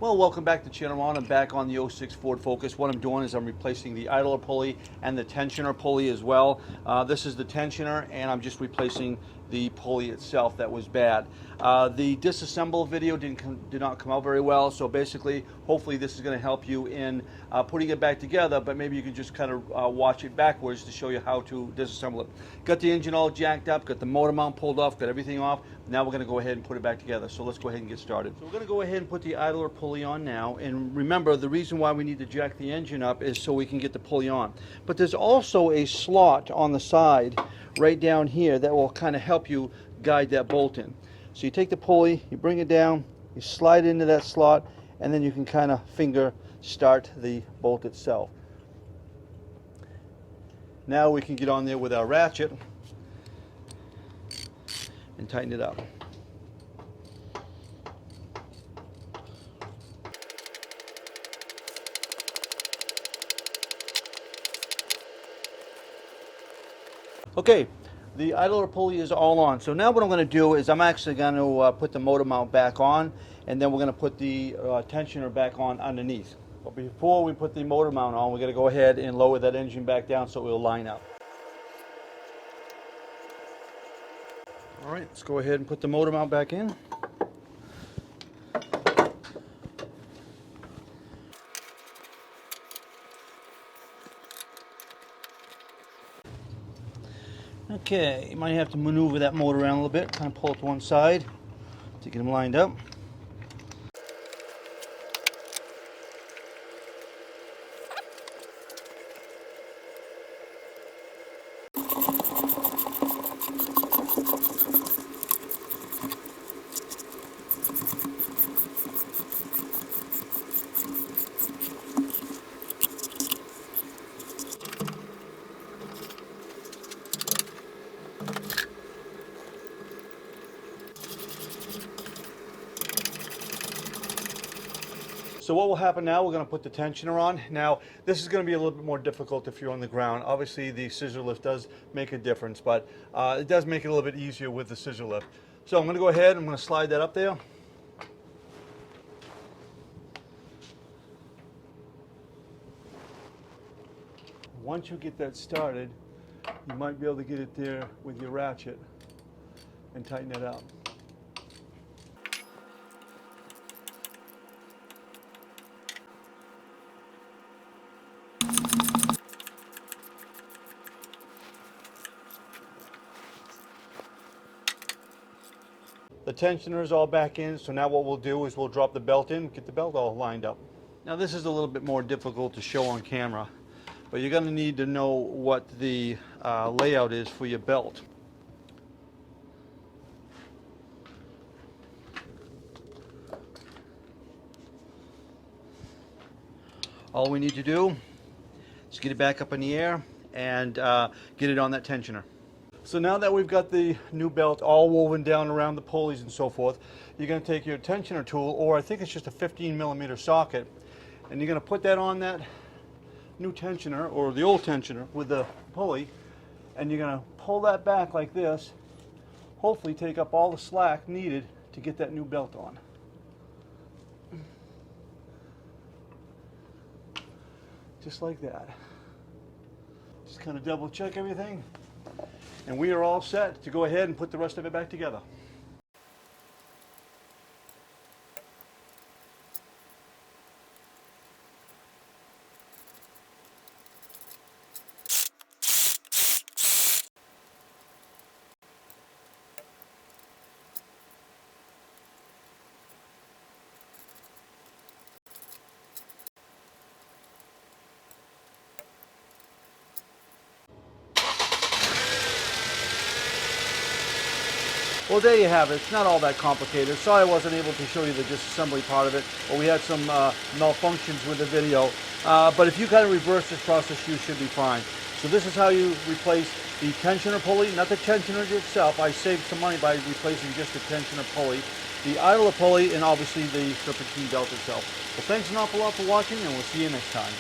Well, welcome back to Channel On. I'm back on the '06 Ford Focus. What I'm doing is I'm replacing the idler pulley and the tensioner pulley as well. This is the tensioner, and I'm just replacing the pulley itself that was bad. The disassemble video did not come out very well, so basically, hopefully this is going to help you in putting it back together, but maybe you can just kind of watch it backwards to show you how to disassemble it. Got the engine all jacked up, got the motor mount pulled off, got everything off. Now we're going to go ahead and put it back together. So let's go ahead and get started. So we're going to go ahead and put the idler pulley on now, and remember the reason why we need to jack the engine up is so we can get the pulley on. But there's also a slot on the side right down here that will kind of help you guide that bolt in. So you take the pulley, you bring it down, you slide it into that slot, and then you can kind of finger start the bolt itself. Now we can get on there with our ratchet and tighten it up. Okay, the idler pulley is all on. So now what I'm going to do is I'm actually going to put the motor mount back on, and then we're going to put the tensioner back on underneath. But before we put the motor mount on, we're going to go ahead and lower that engine back down so it will line up. All right, let's go ahead and put the motor mount back in. Okay, you might have to maneuver that motor around a little bit, kind of pull it to one side to get them lined up. So what will happen now, we're going to put the tensioner on. Now, this is going to be a little bit more difficult if you're on the ground. Obviously, the scissor lift does make a difference, but it does make it a little bit easier with the scissor lift. So I'm going to go ahead, I'm going to slide that up there. Once you get that started, you might be able to get it there with your ratchet and tighten it up. The tensioner is all back in, so now what we'll do is we'll drop the belt in, get the belt all lined up. Now this is a little bit more difficult to show on camera, but you're going to need to know what the layout is for your belt. All we need to do is get it back up in the air and get it on that tensioner. So now that we've got the new belt all woven down around the pulleys and so forth, you're going to take your tensioner tool, or I think it's just a 15mm socket, and you're going to put that on that new tensioner, or the old tensioner with the pulley, and you're going to pull that back like this, hopefully take up all the slack needed to get that new belt on. Just like that. Just kind of double check everything. And we are all set to go ahead and put the rest of it back together. Well, there you have it. It's not all that complicated. Sorry I wasn't able to show you the disassembly part of it, or we had some malfunctions with the video. But if you kind of reverse this process, you should be fine. So this is how you replace the tensioner pulley, not the tensioner itself. I saved some money by replacing just the tensioner pulley, the idler pulley, and obviously the serpentine belt itself. Well, thanks an awful lot for watching, and we'll see you next time.